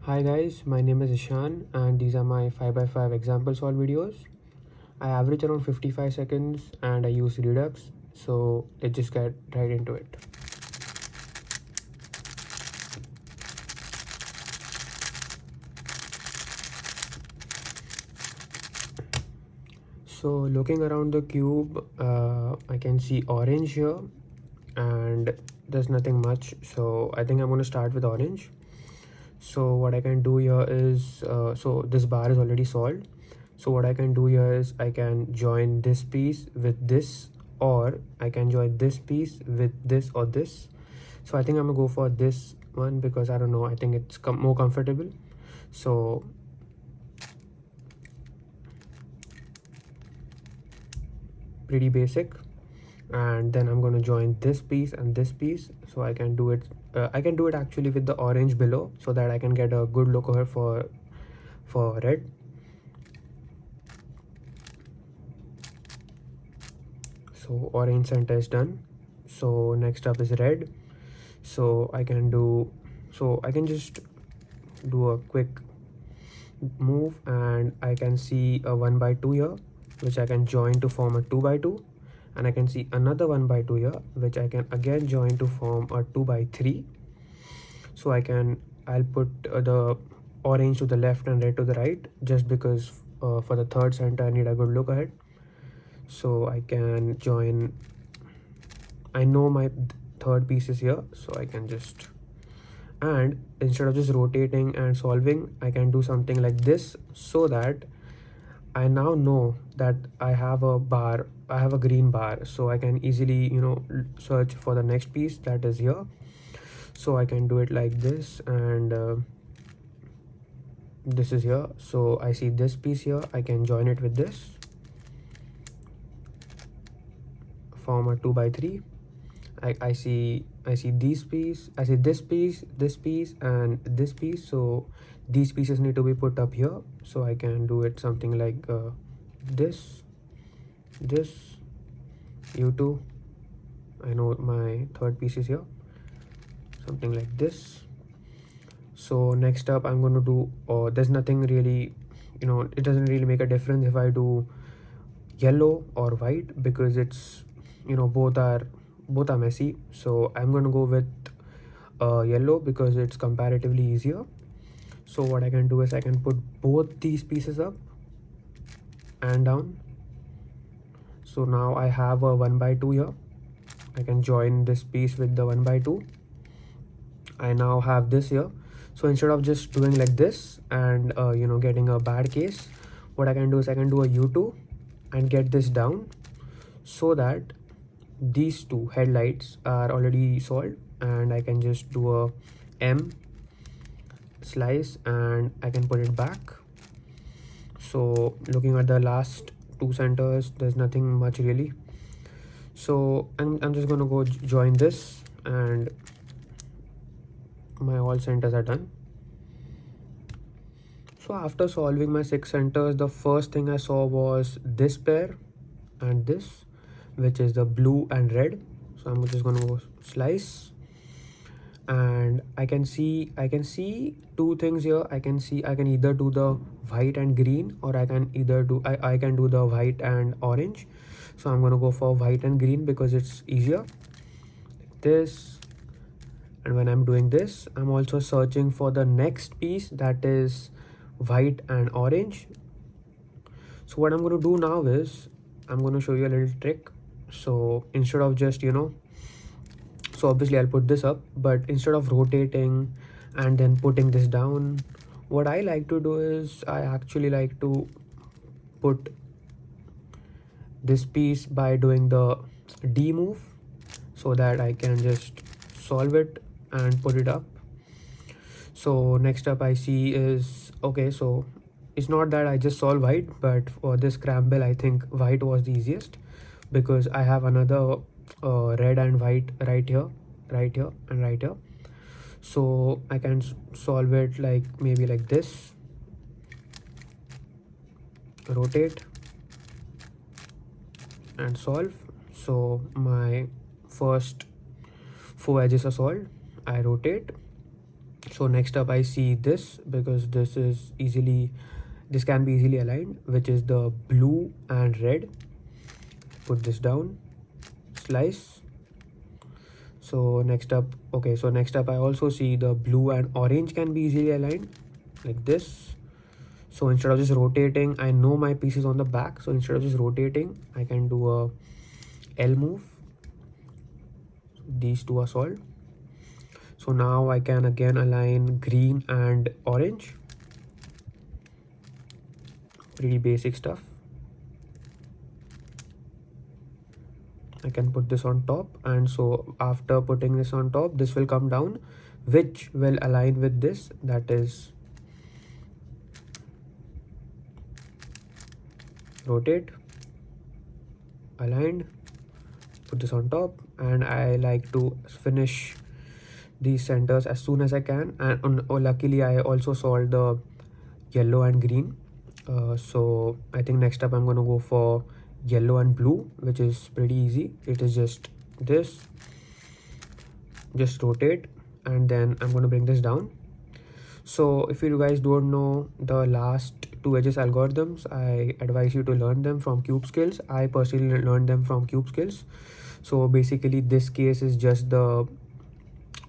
Hi guys, my name is Ishan and these are my 5x5 example solve videos. I average around 55 seconds and I use Redux, so let's just get right into it. So looking around the cube, I can see orange here and there's nothing much, so I think I'm going to start with orange. So what I can do here is, so this bar is already solved. So what I can do here is I can join this piece with this, or I can join this piece with this or this. So I think I'm gonna go for this one because I don't know, I think it's more comfortable. So pretty basic. And then I'm going to join this piece and this piece, so I can do it actually with the orange below, so that I can get a good look over for red. So orange center is done. So next up is red. So I can just do a quick move and I can see a 1/2 here, which I can join to form a 2/2, and I can see another 1/2 here, which I can again join to form a 2/3. So I'll put the orange to the left and red to the right, just because for the third center I need a good look ahead. So I can join, I know my third piece is here, so I can just, and instead of just rotating and solving, I can do something like this, so that I now know that I have a green bar, so I can easily search for the next piece that is here. So I can do it like this, and this is here. So I see this piece here, I can join it with this, form a 2/3. I see this piece, I see this piece, and this piece. So these pieces need to be put up here, so I can do it something like this, you two. I know my third piece is here, something like this. So next up I'm going to do, there's nothing really, it doesn't really make a difference if I do yellow or white, because it's, both are messy. So I'm going to go with yellow because it's comparatively easier. So what I can do is I can put both these pieces up and down. So now I have a 1/2 here. I can join this piece with the 1/2. I now have this here. So instead of just doing like this and getting a bad case, what I can do is I can do a U2 and get this down, so that these two headlights are already solved, and I can just do a M slice and I can put it back. So looking at the last two centers, there's nothing much really. So I'm just gonna go join this, and my all centers are done. So after solving my 6 centers, the first thing I saw was this pair and this, which is the blue and red. So I'm just gonna go slice, and I can see two things here. I can either do the white and green, or I can do the white and orange. So I'm gonna go for white and green because it's easier, like this. And when I'm doing this, I'm also searching for the next piece that is white and orange. So what I'm going to do now is I'm going to show you a little trick. So instead of just so obviously I'll put this up, but instead of rotating and then putting this down, what I like to do is I actually like to put this piece by doing the D move, so that I can just solve it and put it up. So next up I see is, okay, so it's not that I just solve white, but for this scramble I think white was the easiest, because I have another red and white right here, and right here. So I can solve it like maybe like this, rotate and solve. So my first 4 edges are solved. I rotate, So next up I see this, because this can be easily aligned, which is the blue and red. Put this down, slice. So next up I also see the blue and orange can be easily aligned like this. So instead of just rotating, I know my piece is on the back, so instead of just rotating, I can do a L move. These two are solved. So now I can again align green and orange. Pretty basic stuff. I can put this on top, and so after putting this on top, this will come down, which will align with this, that is rotate, aligned, put this on top. And I like to finish these centers as soon as I can. And luckily I also solved the yellow and green. So I think next up I'm going to go for yellow and blue, which is pretty easy. It is just this, just rotate, and then I'm going to bring this down. So if you guys don't know the last two edges algorithms, I advise you to learn them from Cube Skills. I personally learned them from Cube Skills. So basically this case is just the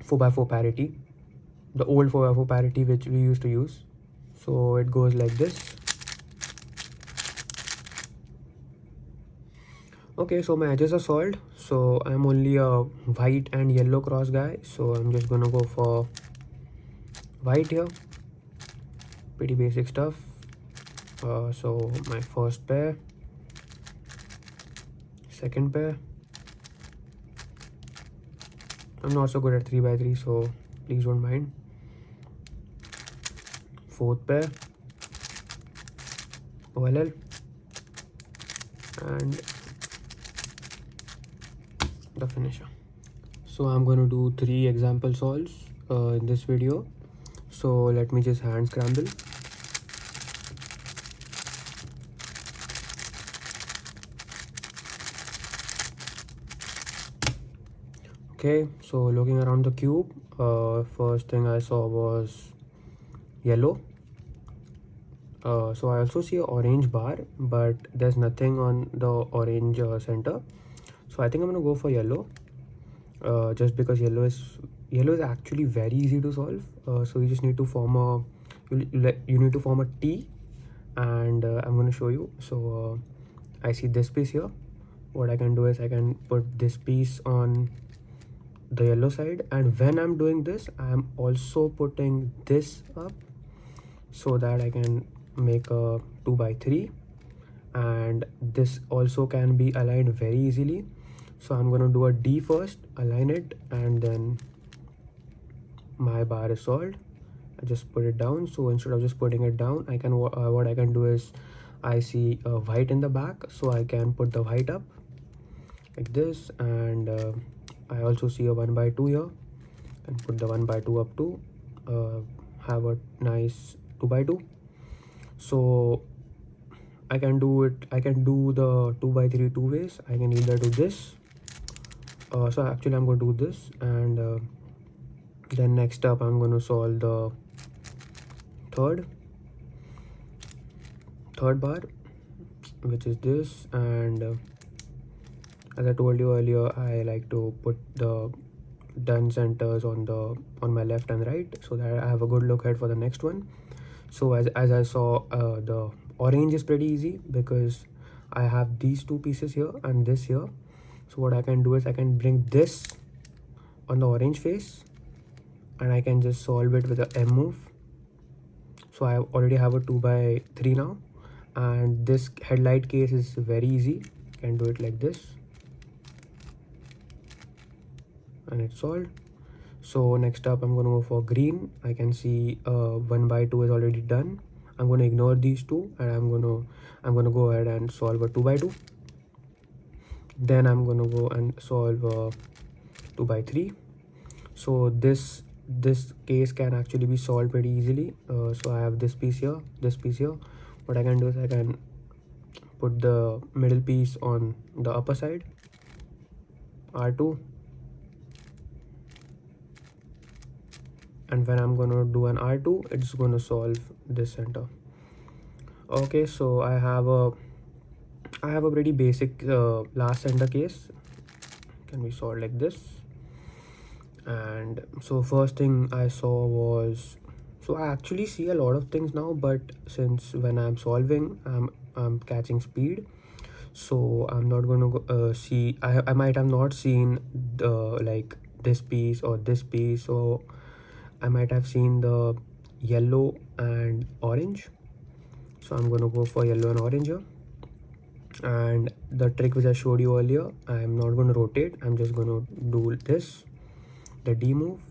4x4 parity, the old 4x4 parity which we used to use. So it goes like this. Okay, so my edges are solved. So I'm only a white and yellow cross guy, so I'm just gonna go for white here. Pretty basic stuff. So my first pair, second pair. I'm not so good at 3x3, so please don't mind. Fourth pair, OLL, and the finisher. So I'm going to do 3 example solves in this video. So let me just hand scramble. Okay, so looking around the cube, first thing I saw was yellow. So I also see an orange bar, but there's nothing on the orange center. So I think I'm gonna go for yellow, just because yellow is actually very easy to solve. So you just need to form a you need to form a T, and I'm gonna show you. So I see this piece here. What I can do is I can put this piece on the yellow side, and when I'm doing this, I'm also putting this up so that I can make a 2x3, and this also can be aligned very easily. So I'm going to do a D first, align it, and then my bar is solved. I just put it down. So instead of just putting it down, I can what I can do is I see a white in the back, so I can put the white up like this, and I also see a 1x2 here, and put the 1x2 up to have a nice 2x2. So I can do the 2x3 two ways. I can either do this, so actually I'm going to do this, and then next up I'm going to solve the third bar, which is this. And as I told you earlier, I like to put the done centers on my left and right, so that I have a good look ahead for the next one. So as I saw, the orange is pretty easy because I have these two pieces here and this here. So what I can do is I can bring this on the orange face, and I can just solve it with a M move. So I already have a 2x3 now, and this headlight case is very easy. I can do it like this, and it's solved. So next up I'm going to go for green. I can see 1x2 is already done. I'm going to ignore these two, and I'm going to go ahead and solve a 2x2. Then I'm going to go and solve a 2x3. So this case can actually be solved pretty easily. So I have this piece here, this piece here. What I can do is I can put the middle piece on the upper side, R2, and when I'm gonna do an R2, it's gonna solve this center. Okay, so I have a pretty basic last center case. Can be solved like this. And so first thing I saw was, so I actually see a lot of things now, but since when I'm solving, I'm catching speed, so I'm not gonna see. I might have not seen the like this piece or this piece, so I might have seen the yellow and orange. So I'm gonna go for yellow and orange here. And the trick which I showed you earlier, I'm not going to rotate, I'm just going to do this, the D move,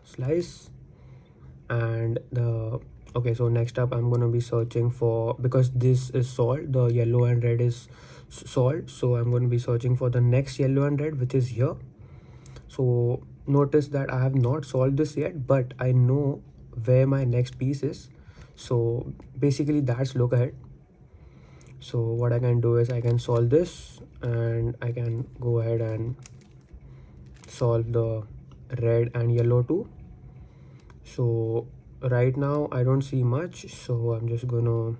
slice, and the okay. So next up I'm going to be searching for, because this is solved, the yellow and red is solved, so I'm going to be searching for the next yellow and red, which is here. So notice that I have not solved this yet, but I know where my next piece is. So basically that's look ahead. So what I can do is I can solve this, and I can go ahead and solve the red and yellow too. So right now I don't see much, so I'm just gonna,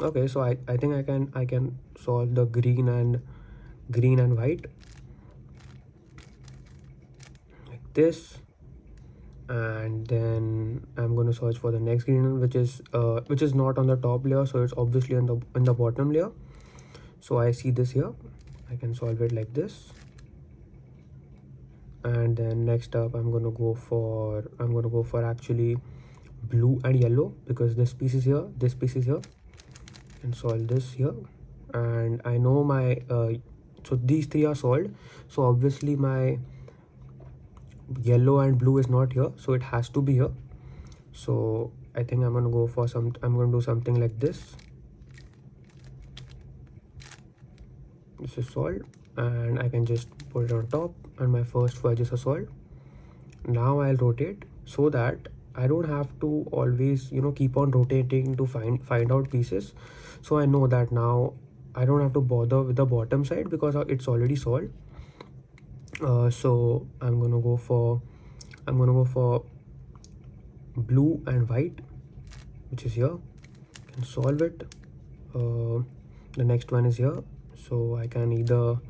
okay, so I think I can solve the green and white like this. And then I'm going to search for the next green one, which is not on the top layer, so it's obviously in the bottom layer. So I see this here, I can solve it like this. And then next up I'm going to go for actually blue and yellow, because this piece is here, this piece is here, and solve this here. And I know my so these three are solved, so obviously my yellow and blue is not here, so it has to be here. So I think I'm gonna go for I'm gonna do something like this. This is solved, and I can just put it on top, and my first four edges are solved. Now I'll rotate so that I don't have to always keep on rotating to find out pieces. So I know that now I don't have to bother with the bottom side because it's already solved. So I'm gonna go for blue and white, which is here. Can solve it. The next one is here, so I can either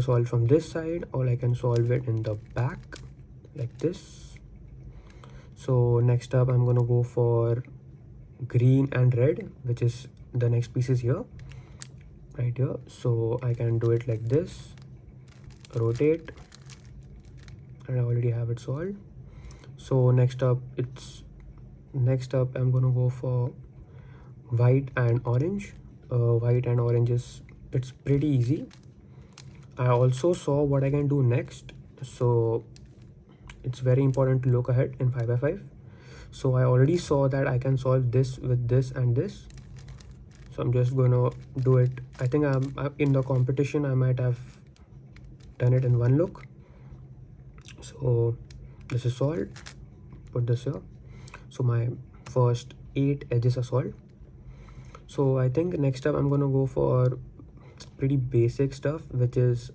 solve from this side, or I can solve it in the back like this. So next up I'm gonna go for green and red, which is the next piece is here, right here. So I can do it like this, rotate, and I already have it solved. So next up I'm gonna go for white and orange. White and orange it's pretty easy. I also saw what I can do next, so it's very important to look ahead in 5x5. So I already saw that I can solve this with this and this, so I'm just gonna do it. I think I'm in the competition, I might have done it in one look. So this is solved, put this here. So my first 8 edges are solved. So I think next up I'm gonna go for pretty basic stuff, which is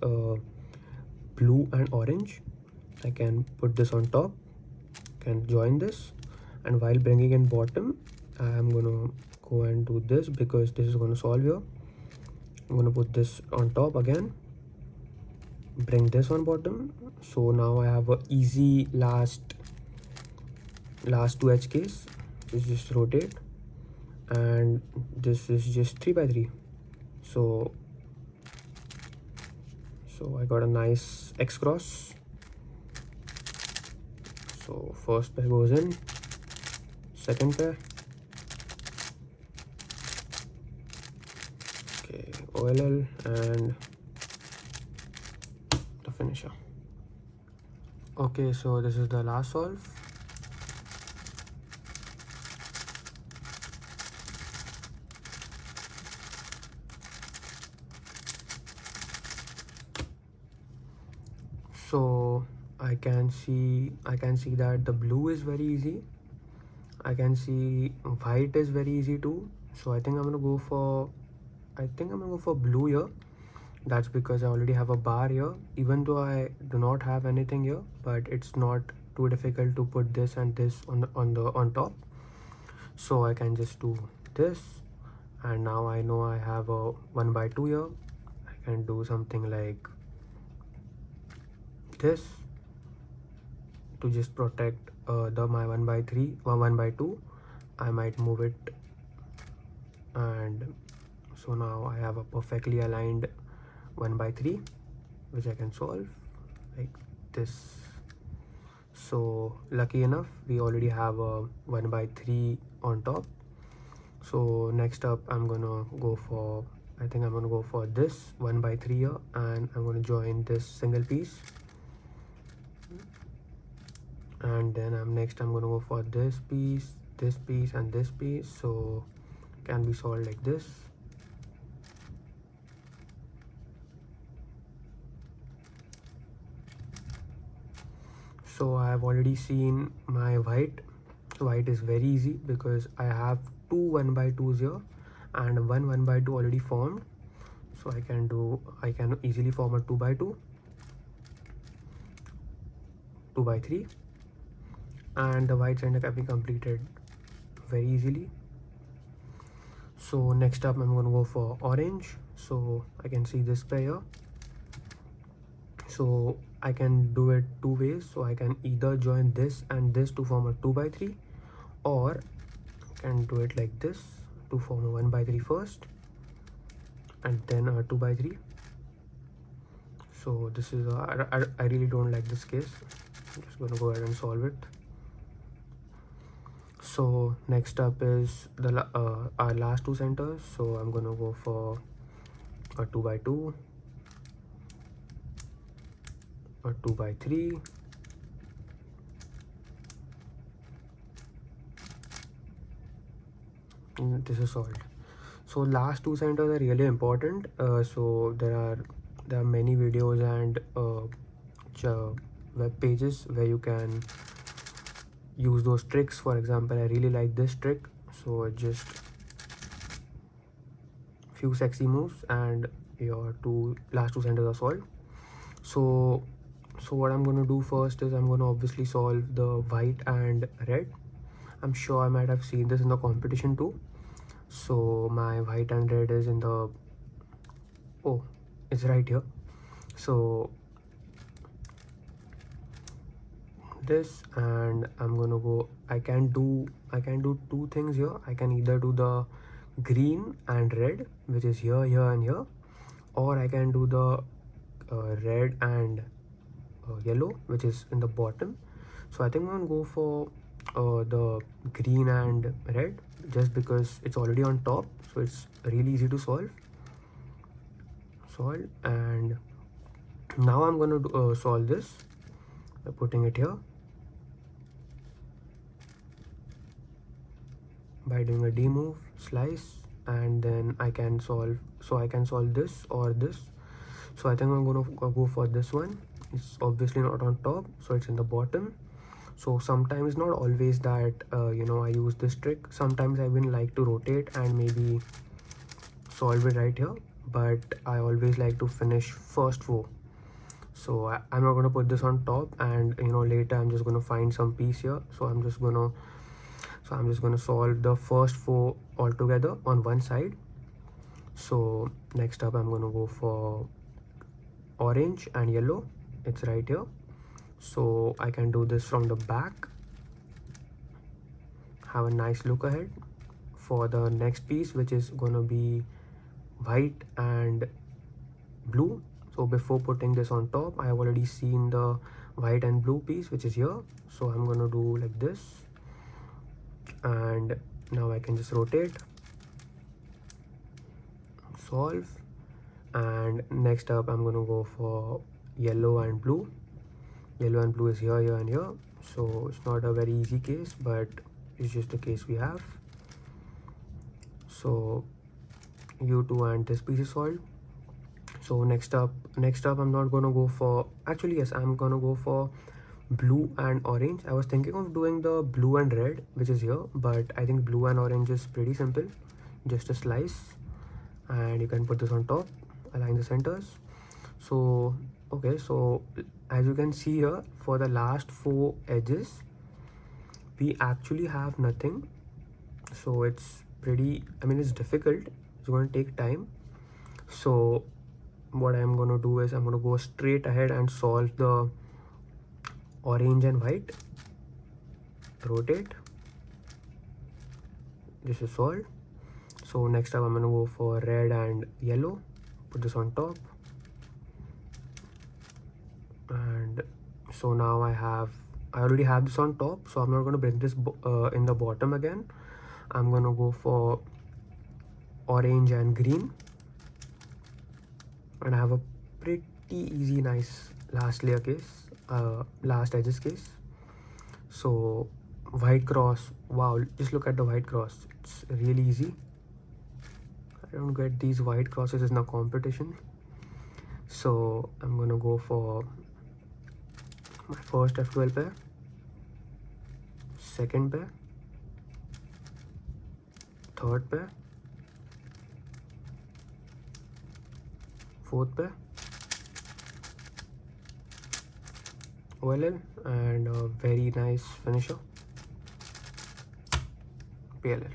blue and orange. I can put this on top, can join this, and while bringing in bottom, I'm gonna go and do this because this is gonna solve here. I'm gonna put this on top again, bring this on bottom. So now I have a easy last 2 edge case. Just rotate, and this is just 3x3. So I got a nice X cross. So first pair goes in, second pair, okay, OLL, and the finisher. Okay, so this is the last solve. So I can see that the blue is very easy. I can see white is very easy too. So I think I'm gonna go for blue here. That's because I already have a bar here, even though I do not have anything here, but it's not too difficult to put this and this on top. So I can just do this, and now I know I have a 1 by 2 here. I can do something like this to just protect the my 1 by 3 or 1 by 2. I might move it, and so now I have a perfectly aligned 1 by 3 which I can solve like this. So lucky enough we already have a 1 by 3 on top. So next up I'm gonna go for, I think I'm gonna go for this 1 by 3 here, and I'm gonna join this single piece, and then I'm gonna go for this piece, and this piece. So can be solved like this. So I have already seen my white. White is very easy because I have two 1 by 2s here and one 1 by 2 already formed. So I can easily form a 2 by 2, 2 by 3, and the white center can be completed very easily. So next up I'm going to go for orange. So I can see this pair here. So I can do it two ways. So I can either join this and this to form a 2 by 3, or I can do it like this to form a 1 by 3 first and then a 2 by 3. So this is I really don't like this case. I'm just going to go ahead and solve it. So next up is the our last two centers. So I'm going to go for a 2 by 2, a 2 by 3, and this is solved. So last two centers are really important. So there are many videos and web pages where you can use those tricks. For example, I really like this trick. So just few sexy moves and your last two centers are solved. So what I'm going to do first is I'm going to obviously solve the white and red. I'm sure I might have seen this in the competition too. So my white and red is in the, oh, it's right here. So this, and I'm gonna go, I can do two things here. I can either do the green and red, which is here, and here, or I can do the red and yellow, which is in the bottom. So I think I'm gonna go for the green and red, just because it's already on top, so it's really easy to solve. And now I'm going to solve this by putting it here, by doing a D move, slice, and then I can solve. So I can solve this or this. So I think I'm going to go for this one. It's obviously not on top, so it's in the bottom. So sometimes, not always, that I use this trick. Sometimes I even like to rotate and maybe solve it right here, but I always like to finish first four. So I'm not going to put this on top, and later I'm just going to find some piece here. So I'm just going to solve the first four all together on one side. So next up I'm going to go for orange and yellow. It's right here. So I can do this from the back, have a nice look ahead for the next piece, which is going to be white and blue. So before putting this on top, I have already seen the white and blue piece, which is here. So I'm going to do like this, and now I can just rotate, solve, and next up I'm going to go for yellow and blue. Yellow and blue is here, and here. So it's not a very easy case, but it's just the case we have. So U2 and this piece is solved. So next up I'm not going to go for, actually yes, I'm going to go for blue and orange. I was thinking of doing the blue and red, which is here, but I think blue and orange is pretty simple. Just a slice, and you can put this on top, align the centers. So okay, so as you can see here, for the last 4 edges we actually have nothing. So it's pretty, I mean, it's difficult, it's going to take time. So what I'm going to do is I'm going to go straight ahead and solve the orange and white. Rotate. This is solved. So next up I'm going to go for red and yellow. Put this on top. And so now I already have this on top, so I'm not going to bring this in the bottom again. I'm going to go for orange and green, and I have a pretty easy, nice last layer case, last edges case. So white cross, wow, just look at the white cross, it's really easy. I don't get these white crosses in a competition. So I'm gonna go for my first F12 pair, second pair, third pair, fourth pair, OLL, and a very nice finisher, PLL.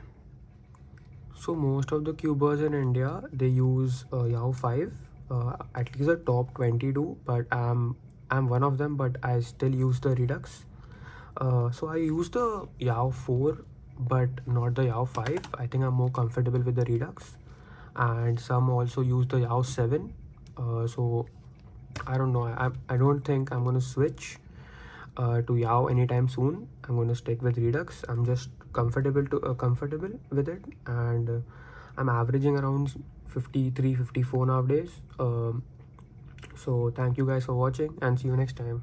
So most of the cubers in India, they use YAO 5, at least the top 20 do, but I'm one of them, but I still use the Redux. So I use the YAO 4 but not the YAO 5. I think I'm more comfortable with the Redux, and some also use the YAO 7. So I don't know, I don't think I'm gonna switch to YAO anytime soon. I'm gonna stick with Redux. I'm just comfortable with it, and I'm averaging around 53-54 nowadays. So thank you guys for watching, and see you next time.